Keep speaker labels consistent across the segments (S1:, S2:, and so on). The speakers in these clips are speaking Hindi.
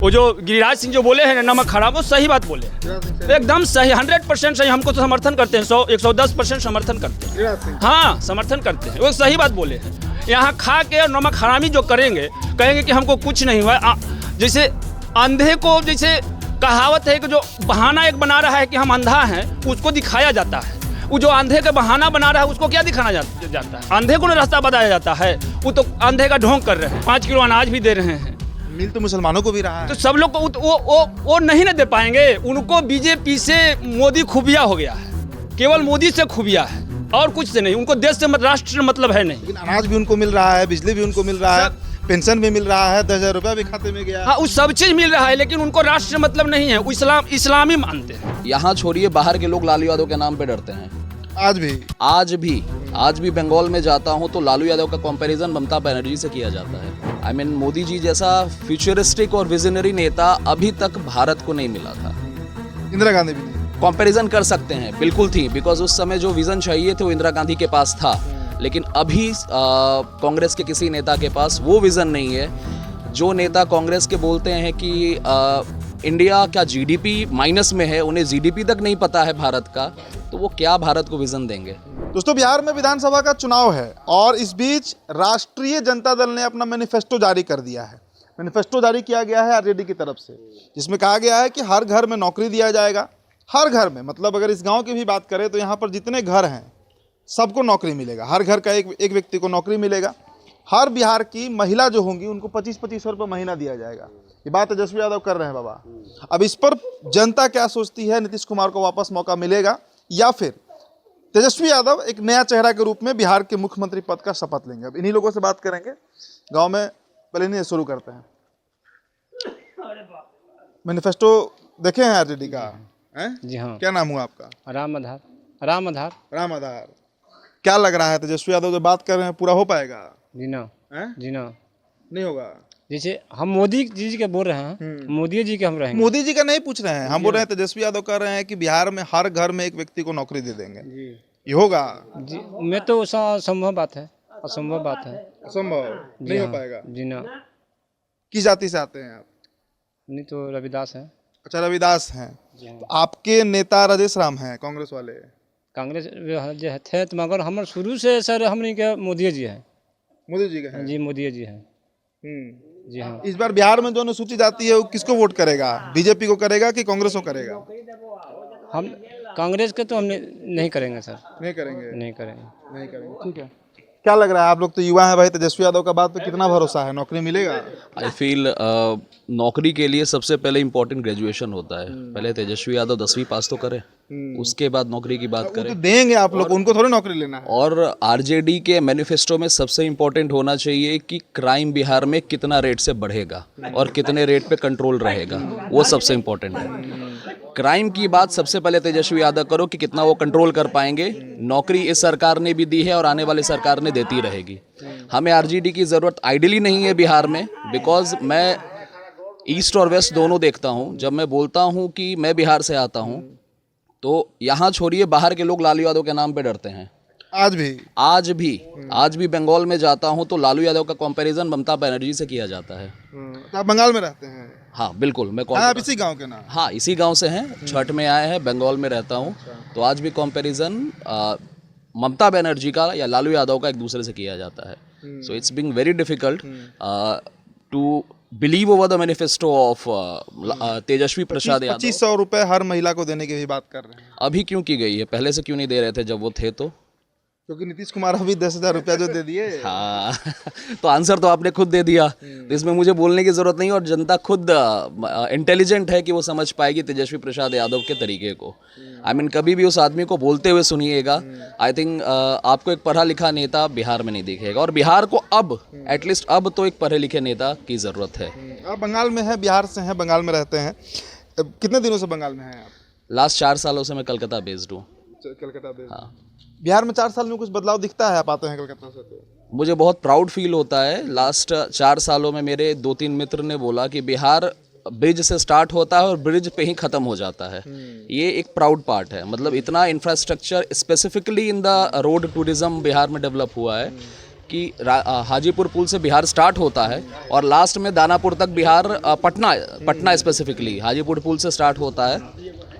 S1: वो जो गिरिराज सिंह जो बोले हैं नमक खराब, वो सही बात बोले हैं, एकदम सही, 100% सही। हमको तो समर्थन करते हैं, 110% समर्थन करते हैं। हाँ, समर्थन करते हैं, वो सही बात बोले हैं। यहाँ खा के और नमक हरामी जो कहेंगे कि हमको कुछ नहीं हुआ। जैसे अंधे को, जैसे कहावत है कि जो बहाना एक बना रहा है कि हम अंधा हैं, उसको दिखाया जाता है। वो जो अंधे का बहाना बना रहा है उसको क्या दिखाना जाता है? अंधे को ना रास्ता बताया जाता है। वो तो अंधे का ढोंग कर रहे हैं, 5 किलो अनाज भी दे रहे हैं।
S2: मिल तो मुसलमानों को भी रहा है,
S1: तो सब लोग को वो नहीं ना दे पाएंगे। उनको बीजेपी से मोदी खुबिया हो गया है, केवल मोदी से खुबिया है और कुछ से नहीं। उनको देश से राष्ट्र मतलब है नहीं।
S2: लेकिन अनाज भी उनको मिल रहा है, बिजली भी उनको मिल रहा है, पेंशन भी मिल रहा है, 10,000 रुपया भी खाते में गया।
S1: हाँ, वो सब चीज मिल रहा है, लेकिन उनको राष्ट्र मतलब नहीं है। वो इस्लामी मानते हैं।
S3: यहाँ छोड़िए, बाहर के लोग लालू यादव के नाम पे डरते हैं। आज भी बंगाल में जाता हूँ तो लालू यादव का कंपैरिजन ममता बनर्जी से किया जाता है। आई मीन मोदी जी जैसा फ्यूचरिस्टिक और विजनरी नेता अभी तक भारत को नहीं मिला था।
S2: इंदिरा गांधी भी नहीं।
S3: कंपैरिजन कर सकते हैं, बिल्कुल थी, बिकॉज उस समय जो विजन चाहिए थे वो इंदिरा गांधी के पास था। लेकिन अभी कांग्रेस के किसी नेता के पास वो विजन नहीं है। जो नेता कांग्रेस के बोलते हैं कि इंडिया क्या जीडीपी माइनस में है, उन्हें जीडीपी तक नहीं पता है भारत का, तो वो क्या भारत को विजन देंगे?
S2: दोस्तों, बिहार में विधानसभा का चुनाव है और इस बीच राष्ट्रीय जनता दल ने अपना मैनिफेस्टो जारी कर दिया है। मैनिफेस्टो जारी किया गया है आरजेडी की तरफ से, जिसमें कहा गया है कि हर घर में नौकरी दिया जाएगा। हर घर में, मतलब अगर इस गांव की भी बात करें तो यहाँ पर जितने घर हैं सबको नौकरी मिलेगा। हर घर का एक व्यक्ति को नौकरी मिलेगा। हर बिहार की महिला जो होंगी उनको 25-25 रुपये महीना दिया जाएगा। ये बात तेजस्वी यादव कर रहे हैं बाबा। अब इस पर जनता क्या सोचती है? नीतीश कुमार को वापस मौका मिलेगा या फिर तेजस्वी यादव एक नया चेहरा के रूप में बिहार के मुख्यमंत्री पद का शपथ लेंगे? अब इन्हीं लोगों से बात करेंगे गांव में। पहले इन्हीं शुरू करते हैं। मैनिफेस्टो देखे हैं आरजेडी का?
S4: जी हाँ।
S2: क्या नाम हुआ आपका?
S4: राम आधार।
S2: क्या लग रहा है तेजस्वी यादव जो बात कर रहे हैं पूरा हो पाएगा?
S4: जी ना।
S2: नहीं होगा।
S4: जैसे हम मोदी जी के बोल रहे हैं, मोदी जी के हम रहेंगे।
S2: मोदी जी का नहीं पूछ रहे हैं, हम बोल रहे हैं तेजस्वी यादव कर रहे हैं कि बिहार में हर घर में एक व्यक्ति को नौकरी दे देंगे। ये होगा?
S4: जी, मैं तो असंभव बात है।
S2: असंभव नहीं हो पाएगा।
S4: जी ना।
S2: किस जाति से आते हैं आप?
S4: नहीं तो रविदास है।
S2: अच्छा, रविदास हैं। तो आपके नेता राजेश राम हैं, कांग्रेस वाले?
S4: कांग्रेस जो थे तो, मगर हमारे शुरू से सर हमने के मोदी जी है।
S2: मोदी जी का है?
S4: जी, मोदी जी है। जी हाँ।
S2: इस बार बिहार में जो अनुसूचित जाति है वो किसको वोट करेगा? बीजेपी को करेगा कि कांग्रेस को करेगा?
S4: हम कांग्रेस के तो हम नहीं करेंगे सर।
S2: नहीं करेंगे। ठीक है। क्या लग रहा है? आप लोग तो युवा हैं भाई, तेजस्वी यादव का बात पे कितना भरोसा है? नौकरी मिलेगा?
S3: आई फील नौकरी के लिए सबसे पहले इम्पोर्टेंट ग्रेजुएशन होता है। पहले तेजस्वी यादव 10वीं पास तो करें, उसके बाद नौकरी की बात करें।
S2: तो देंगे आप लोग, उनको थोड़ी नौकरी लेना है।
S3: और आरजेडी के मैनिफेस्टो में सबसे इम्पोर्टेंट होना चाहिए कि क्राइम बिहार में कितना रेट से बढ़ेगा और कितने रेट पे कंट्रोल रहेगा, वो सबसे इम्पोर्टेंट है। क्राइम की बात सबसे पहले तेजस्वी यादव करो कि कितना वो कंट्रोल कर पाएंगे। नौकरी इस सरकार ने भी दी है और आने वाली सरकार ने देती रहेगी। हमें आरजेडी की ज़रूरत आइडियली नहीं है बिहार में, बिकॉज मैं ईस्ट और वेस्ट दोनों देखता हूँ। जब मैं बोलता हूँ कि मैं बिहार से आता हूँ तो यहाँ छोड़िए, बाहर के लोग लालू यादव के नाम पे डरते हैं। आज भी बंगाल में जाता हूँ तो लालू यादव का कंपैरिजन ममता बनर्जी से किया जाता है।
S2: तो आप बंगाल में रहते हैं?
S3: हाँ बिल्कुल। मैं
S2: आप इसी गांव के ना?
S3: हाँ, इसी गांव से हैं, छठ में आए हैं, बंगाल में रहता हूँ। तो आज भी कंपैरिजन ममता बनर्जी का या लालू यादव का एक दूसरे से किया जाता है। So it's being very difficult to believe over the manifesto of Tejashwi Prasad Yadav.
S2: 2500 रुपए हर महिला को देने की भी बात कर रहे हैं।
S3: अभी क्यों की गई है? पहले से क्यों नहीं दे रहे थे जब वो थे? तो
S2: क्योंकि नीतीश कुमार अभी 10,000 रुपया जो दे दिए।
S3: हाँ तो आंसर तो आपने खुद दे दिया, तो इसमें मुझे बोलने की जरूरत नहीं। और जनता खुद इंटेलिजेंट है कि वो समझ पाएगी तेजस्वी प्रसाद यादव के तरीके को। आई मीन कभी भी उस आदमी को बोलते हुए सुनिएगा। आई थिंक आपको एक पढ़ा लिखा नेता बिहार में नहीं दिखेगा, और बिहार को अब एटलीस्ट अब तो एक पढ़े लिखे नेता की ज़रूरत है।
S2: आप बंगाल में हैं, बिहार से हैं, बंगाल में रहते हैं। कितने दिनों से बंगाल में हैं आप?
S3: लास्ट 4 सालों से मैं कलकत्ता बेस्ड हूँ।
S2: कलकत्ता बेस्ड?
S3: हाँ।
S2: बिहार में 4 साल में कुछ बदलाव दिखता है? आप आते हैं कलकत्ता से तो
S3: मुझे बहुत प्राउड फील होता है। लास्ट 4 सालों में मेरे 2-3 मित्र ने बोला कि बिहार ब्रिज से स्टार्ट होता है और ब्रिज पे ही ख़त्म हो जाता है। ये एक प्राउड पार्ट है। मतलब इतना infrastructure specifically in the road tourism Bihar में डेवलप हुआ है कि हाजीपुर पुल से बिहार स्टार्ट होता है और लास्ट में दानापुर तक बिहार पटना स्पेसिफिकली हाजीपुर पुल से स्टार्ट होता है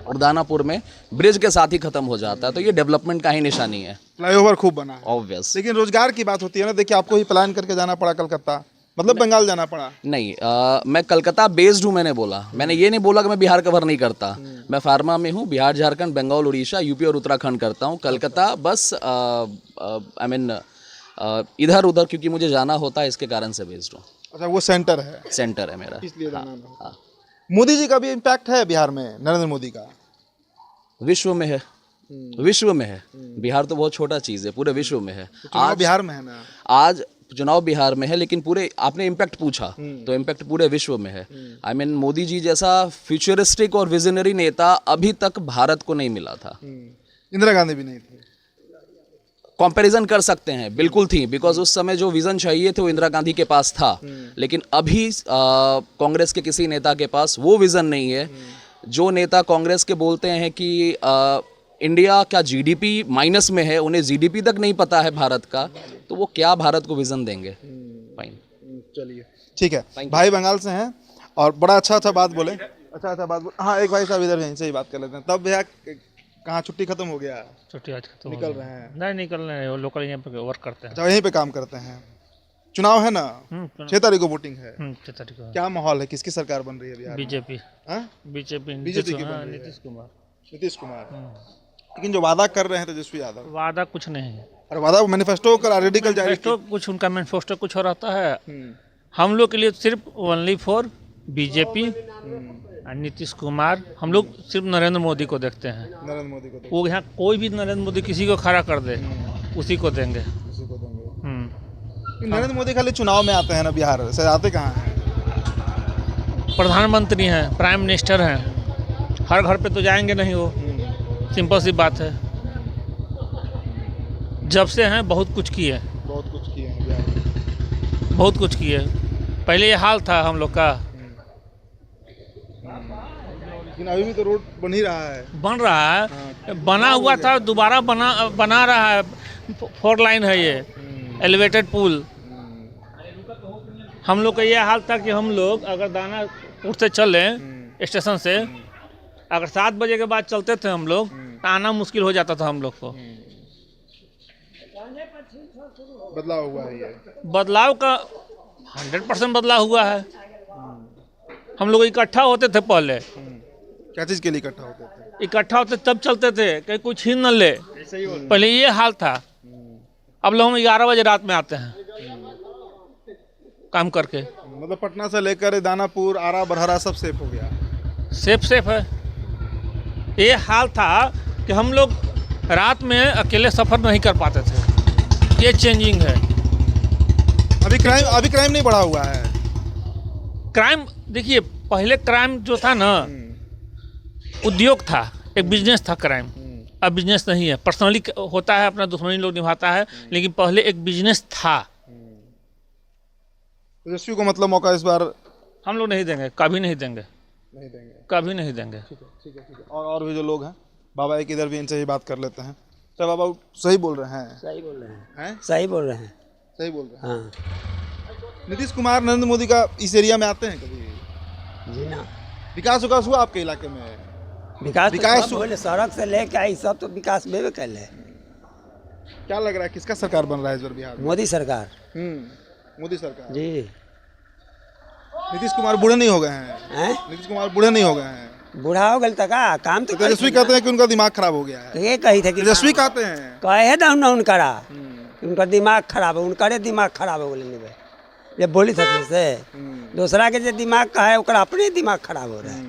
S3: और दानापुर में ब्रिज के साथ ही खत्म हो जाता है। तो ये डेवलपमेंट का ही निशानी है।
S2: फ्लाईओवर खूब बना है।
S3: ऑब्वियस।
S2: लेकिन रोजगार की बात होती है ना, देखिए आपको ही प्लान करके जाना पड़ा कलकत्ता, मतलब बंगाल जाना पड़ा।
S3: नहीं, मैं कलकत्ता बेस्ड हूँ। मैंने ये नहीं बोला कि मैं बिहार कवर नहीं करता। मैं फार्मा में हूँ, बिहार, झारखंड, बंगाल, उड़ीसा, यूपी और उत्तराखंड करता हूँ। कलकत्ता बस आई मीन इधर उधर क्योंकि मुझे जाना होता है, इसके कारण से बेस्ड हूँ।
S2: अच्छा, वो सेंटर है,
S3: सेंटर है मेरा,
S2: इसलिए जाना है।
S3: हाँ।
S2: मोदी जी का भी इम्पैक्ट है बिहार में, नरेंद्र मोदी का
S3: विश्व में है, विश्व में है। बिहार तो बहुत छोटा चीज़ है, पूरे विश्व में है।
S2: आज बिहार में है ना,
S3: आज चुनाव बिहार में है, लेकिन पूरे आपने इम्पैक्ट पूछा तो इम्पैक्ट पूरे विश्व में है। आई मीन मोदी जी जैसा फ्यूचरिस्टिक और विजनरी नेता अभी तक भारत को नहीं मिला था।
S2: इंदिरा गांधी भी नहीं थी।
S3: कंपैरिजन कर सकते हैं, बिल्कुल थी, बिकॉज उस समय जो विजन चाहिए थे वो इंदिरा गांधी के पास था। लेकिन अभी कांग्रेस के किसी नेता के पास वो विजन नहीं है। जो नेता कांग्रेस के बोलते हैं कि इंडिया का जीडीपी माइनस में है, उन्हें जीडीपी तक नहीं पता है भारत का, तो वो क्या भारत को विजन देंगे। फाइन,
S2: चलिए ठीक है। भाई बंगाल से हैं और बड़ा अच्छा बात बोले, अच्छा बात बोले। हाँ, एक भाई साहब इधर यहीं से ही बात कर लेते हैं। तब भैया कहाँ छुट्टी खत्म हो गया?
S4: छुट्टी आज खत्म
S2: निकल रहे हैं?
S4: नहीं निकल रहे हैं, लोकल यहाँ पे वर्क करते हैं।
S2: अच्छा, यहीं पे काम करते हैं। चुनाव है ना, 6 तारीख को वोटिंग है।
S4: 6 तारीख को
S2: क्या माहौल है, किसकी सरकार बन रही है बिहार में?
S4: बीजेपी
S2: बीजेपी की बन रही है। नीतीश कुमार। लेकिन जो वादा कर रहे हैं तेजस्वी यादव,
S4: वादा कुछ नहीं है।
S2: और वादा मैनिफेस्टो कर ऑलरेडी कल जारी
S4: मैनिफेस्टो कुछ, उनका मैनिफेस्टो कुछ और आता है। हम लोग के लिए सिर्फ ओनली फॉर बीजेपी और नीतीश कुमार। हम लोग सिर्फ नरेंद्र मोदी को देखते हैं।
S2: नरेंद्र मोदी को
S4: वो यहाँ कोई भी नरेंद्र मोदी किसी को खड़ा कर दे उसी को देंगे।
S2: उसी को देंगे। नरेंद्र मोदी खाली चुनाव में आते हैं ना बिहार से, आते कहाँ हैं?
S4: प्रधानमंत्री हैं, प्राइम मिनिस्टर हैं, हर घर पे तो जाएंगे नहीं वो। सिंपल सी बात है। जब से हैं बहुत कुछ किए,
S2: बहुत कुछ किए हैं बिहार में।
S4: बहुत कुछ किए। पहले ये हाल था हम लोग का,
S2: लेकिन अभी भी तो रोड बन ही रहा है।
S4: बन रहा है, बना हुआ था, दोबारा बना रहा है। 4 लाइन है ये, एलिवेटेड पुल। हम लोग का ये हाल था कि हम लोग अगर दानापुर से चलें स्टेशन से, अगर 7 बजे के बाद चलते थे हम लोग, तो आना मुश्किल हो जाता था हम लोग को।
S2: बदलाव हुआ है ये।
S4: बदलाव का 100% बदलाव हुआ है। हम लोग इकट्ठा होते थे पहले।
S2: क्या चीज़ के लिए इकट्ठा होते थे?
S4: इकट्ठा होते तब चलते थे, कहीं कोई छीन न ले। पहले ये हाल था। अब लोग हम 11 बजे रात में आते हैं काम करके।
S2: मतलब पटना से लेकर दानापुर, आरा, बरहरा सब सेफ हो गया।
S4: सेफ है। ये हाल था कि हम लोग रात में अकेले सफ़र नहीं कर पाते थे। ये चेंजिंग है।
S2: अभी क्राइम नहीं बढ़ा हुआ है।
S4: क्राइम देखिए, पहले क्राइम जो था ना, उद्योग था, एक बिजनेस था क्राइम। अब बिजनेस नहीं है, पर्सनली होता है, अपना दुश्मनी लोग निभाता है, लेकिन पहले एक बिजनेस था।
S2: तेजस्वी को मतलब मौका इस बार
S4: हम लोग नहीं देंगे, कभी नहीं देंगे,
S2: नहीं देंगे।
S4: कभी नहीं देंगे।
S2: ठीक है। और भी जो लोग हैं, बाबा एक इधर भी इनसे ही बात कर लेते हैं। तो बाबा सही बोल रहे हैं?
S5: सही बोल रहे हैं।
S2: हैं?
S5: सही बोल रहे हैं।
S2: सही बोल रहे हैं।
S5: हाँ
S2: नीतीश कुमार, नरेंद्र मोदी का इस एरिया में आते हैं कभी?
S5: जी ना।
S2: विकास हुआ आपके इलाके में?
S5: विकास
S2: विकास
S5: तो बोले, सड़क से लेके आई सब तो विकास में कर ले।
S2: क्या लग रहा है किसका सरकार बन रहा है इस बार बिहार में?
S5: मोदी सरकार।
S2: मोदी सरकार
S5: जी।
S2: नीतीश कुमार बूढ़े नहीं हो गए हैं? नीतीश कुमार बूढ़े नहीं हो गए हैं?
S5: बूढ़ा हो गल तक काम तो
S2: तेजस्वी कहते हैं कि उनका दिमाग खराब हो गया है।
S5: तो ये कही थे कि
S2: तेजस्वी कहते हैं,
S5: कहे ना उनका उनका दिमाग खराब है, उनका दिमाग खराब है बोले नहीं। ये बोली था से दूसरा के जो दिमाग का है उनका अपने दिमाग खराब हो रहा है।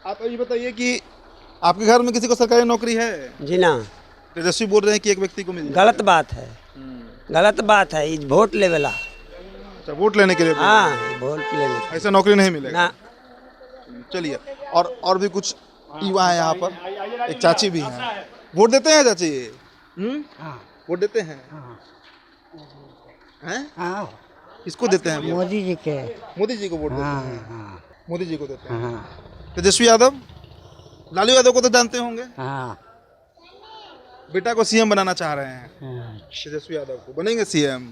S2: आप ये बताइए कि आपके घर में किसी को सरकारी नौकरी है?
S5: जी ना।
S2: तेजस्वी बोल रहे हैं कि एक व्यक्ति को मिल जाए।
S5: गलत बात है, गलत बात है। ये वोट लेवेला।
S2: अच्छा, वोट लेने के लिए?
S5: हाँ, वोट लेने।
S2: ऐसा नौकरी नहीं मिलेगा
S5: ना।
S2: चलिए, और भी कुछ युवा है यहाँ पर। एक चाची भी हैं। वोट देते हैं चाची?
S5: हाँ।
S2: वोट देते हैं? हैं?
S5: हाँ।
S2: किसको देते हैं?
S5: मोदी जी के।
S2: मोदी जी को वोट देते हैं?
S5: हाँ।
S2: मोदी जी को देते हैं।
S5: हाँ।
S2: तेजस्वी यादव, लालू यादव को तो जानते होंगे?
S5: हाँ।
S2: बेटा को सीएम बनाना चाह रहे हैं तेजस्वी यादव को, बनेंगे सीएम?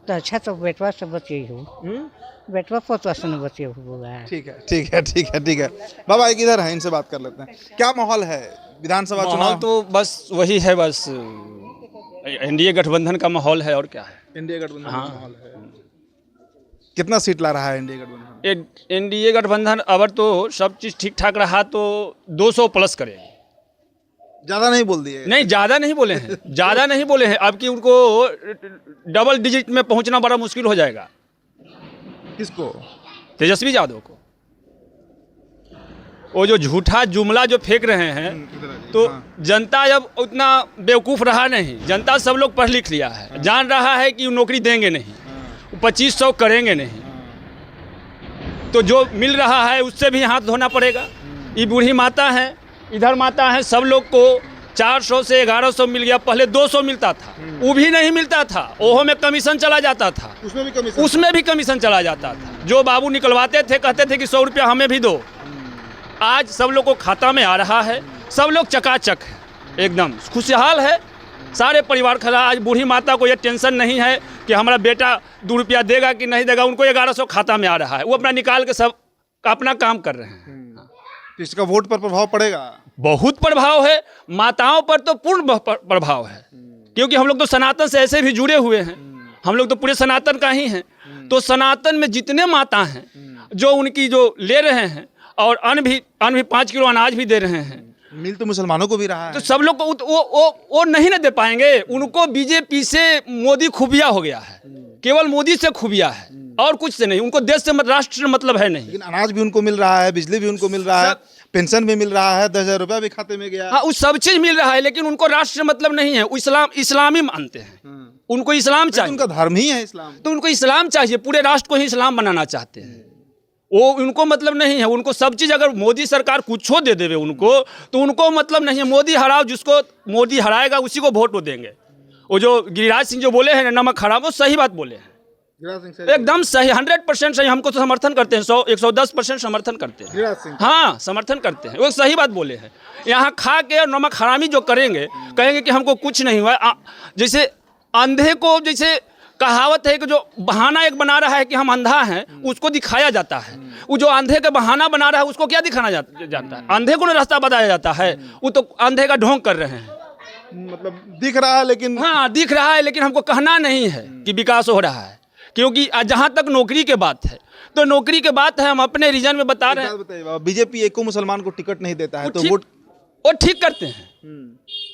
S6: तो अच्छा तो बेटवा से बचे हो, बेटवा पोतवा से न बचे हुआ है।
S2: ठीक है ठीक है ठीक है ठीक है। बाबा एक इधर है, इनसे बात कर लेते हैं। क्या माहौल है विधानसभा
S1: माहौल
S2: चुनाव?
S1: तो बस वही है, बस एनडीए गठबंधन का माहौल है और क्या है।
S2: एनडीए गठबंधन का माहौल है। कितना सीट ला रहा है एनडीए गठबंधन?
S1: एनडीए गठबंधन अगर तो सब चीज़ ठीक ठाक रहा तो 200 प्लस करेंगे।
S2: ज्यादा नहीं बोल दिए?
S1: नहीं, ज़्यादा नहीं बोले हैं, ज़्यादा नहीं बोले हैं। अब कि उनको डबल डिजिट में पहुंचना बड़ा मुश्किल हो जाएगा।
S2: किसको?
S1: तेजस्वी यादव को। वो जो झूठा जुमला जो फेंक रहे हैं, तो जनता अब उतना बेवकूफ़ रहा नहीं। जनता सब लोग पढ़ लिख लिया है, जान रहा है कि नौकरी देंगे नहीं, 2500 करेंगे नहीं, तो जो मिल रहा है उससे भी हाथ धोना पड़ेगा। ये बूढ़ी माता है, इधर माता है, सब लोग को 400 से 1100 मिल गया। पहले 200 मिलता था, वो भी नहीं मिलता था, ओहो में कमीशन चला जाता था, उसमें भी कमीशन चला जाता था। जो बाबू निकलवाते थे कहते थे कि 100 रुपया हमें भी दो। आज सब लोग को खाता में आ रहा है, सब लोग चकाचक है, एकदम खुशहाल है, सारे परिवार खड़ा। आज बूढ़ी माता को ये टेंशन नहीं है कि हमारा बेटा 2 रुपया देगा कि नहीं देगा, उनको 1100 खाता में आ रहा है, वो अपना निकाल के सब अपना काम कर रहे हैं।
S2: इसका वोट पर प्रभाव पड़ेगा?
S1: बहुत प्रभाव है, माताओं पर तो पूर्ण प्रभाव है, क्योंकि हम लोग तो सनातन से ऐसे भी जुड़े हुए हैं, हम लोग तो पूरे सनातन का ही हैं। तो सनातन में जितने माता हैं जो उनकी जो ले रहे हैं, और अन्न भी 5 किलो अनाज भी दे रहे हैं।
S2: मिल तो मुसलमानों को भी रहा है,
S1: तो सब लोग को वो नहीं ना दे पाएंगे। उनको बीजेपी से मोदी खुफिया हो गया है, केवल मोदी से खुफिया है और कुछ से नहीं। उनको देश से राष्ट्र से मतलब है नहीं।
S2: लेकिन अनाज भी उनको मिल रहा है, बिजली भी उनको मिल रहा है, पेंशन भी मिल रहा है, 10,000 रुपया भी खाते में गया।
S1: हाँ, उस सब चीज मिल रहा है, लेकिन उनको राष्ट्र से मतलब नहीं है। वो इस्लामी मानते हैं, उनको इस्लाम चाहिए।
S2: उनका धर्म ही है इस्लाम,
S1: तो उनको इस्लाम चाहिए, पूरे राष्ट्र को ही इस्लाम बनाना चाहते हैं। वो उनको मतलब नहीं है। उनको सब चीज़ अगर मोदी सरकार कुछ दे देवे उनको, तो उनको मतलब नहीं है। मोदी हराओ, जिसको मोदी हराएगा उसी को वोट वो देंगे। वो जो गिरिराज सिंह जो बोले हैं नमक हराम, वो सही बात बोले हैं, एकदम सही, 100% सही। हमको तो समर्थन करते हैं, 110% समर्थन करते हैं। हाँ, समर्थन करते हैं, वो सही बात बोले हैं। यहाँ खा के और नमक हरामी जो करेंगे, कहेंगे कि हमको कुछ नहीं हुआ। जैसे अंधे को, जैसे कहावत है कि जो बहाना एक बना रहा है कि हम अंधा हैं, उसको दिखाया जाता है। वो जो अंधे का बहाना बना रहा है उसको क्या दिखाना जाता है? अंधे को ना रास्ता बताया जाता है। वो तो अंधे का ढोंग कर रहे हैं,
S2: मतलब दिख रहा है लेकिन,
S1: हाँ दिख रहा है, लेकिन हमको कहना नहीं है कि विकास हो रहा है। क्योंकि जहाँ तक नौकरी के बात है, तो नौकरी के बात है, हम अपने रीजन में बता रहे हैं।
S2: बीजेपी एक को मुसलमान को टिकट नहीं देता है, तो वोट
S1: वो ठीक करते हैं।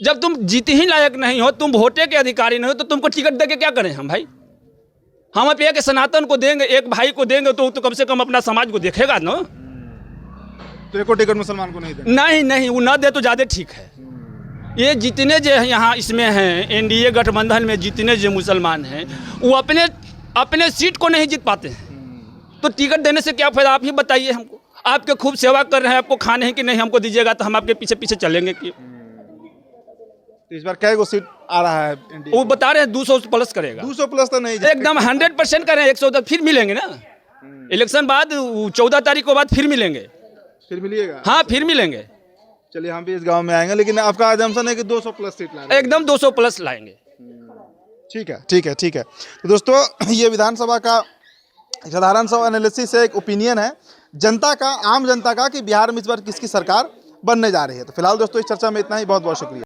S1: जब तुम जीत ही लायक नहीं हो, तुम वोटे के अधिकारी नहीं हो, तो तुमको टिकट दे के क्या करें हम भाई? हम अब एक सनातन को देंगे, एक भाई को देंगे, तो कम से कम अपना समाज को देखेगा ना।
S2: तो एक टिकट मुसलमान को नहीं देना?
S1: नहीं, वो ना दे तो ज़्यादा ठीक है। ये जितने जो यहाँ इसमें हैं, एनडीए गठबंधन में जितने जो मुसलमान हैं, वो अपने सीट को नहीं जीत पाते हैं। तो टिकट देने से क्या फायदा? आप ही बताइए हमको। आपके खूब सेवा कर रहे हैं, आपको खाने हैं कि नहीं, हमको दीजिएगा तो हम आपके पीछे पीछे चलेंगे कि।
S2: तो इस बार कै गो सीट आ रहा है इंडिया?
S1: वो बता रहे हैं 200 प्लस करेगा।
S2: 200 प्लस तो नहीं,
S1: एकदम 100% करें। 110 फिर मिलेंगे ना, इलेक्शन बाद 14 तारीख के बाद फिर मिलेंगे।
S2: फिर मिलिएगा?
S1: हाँ, फिर मिलेंगे।
S2: चलिए हम भी इस गांव में आएंगे, लेकिन आपका अजम्पशन है कि 200 प्लस सीट लाएंगे?
S1: एकदम 200 प्लस लाएंगे।
S2: ठीक है ठीक है ठीक है। तो दोस्तों, ये विधानसभा का साधारण सा एनालिसिस है, एक ओपिनियन है जनता का, आम जनता का, कि बिहार में इस बार किसकी सरकार बनने जा रही है। तो फिलहाल दोस्तों इस चर्चा में इतना ही। बहुत बहुत शुक्रिया।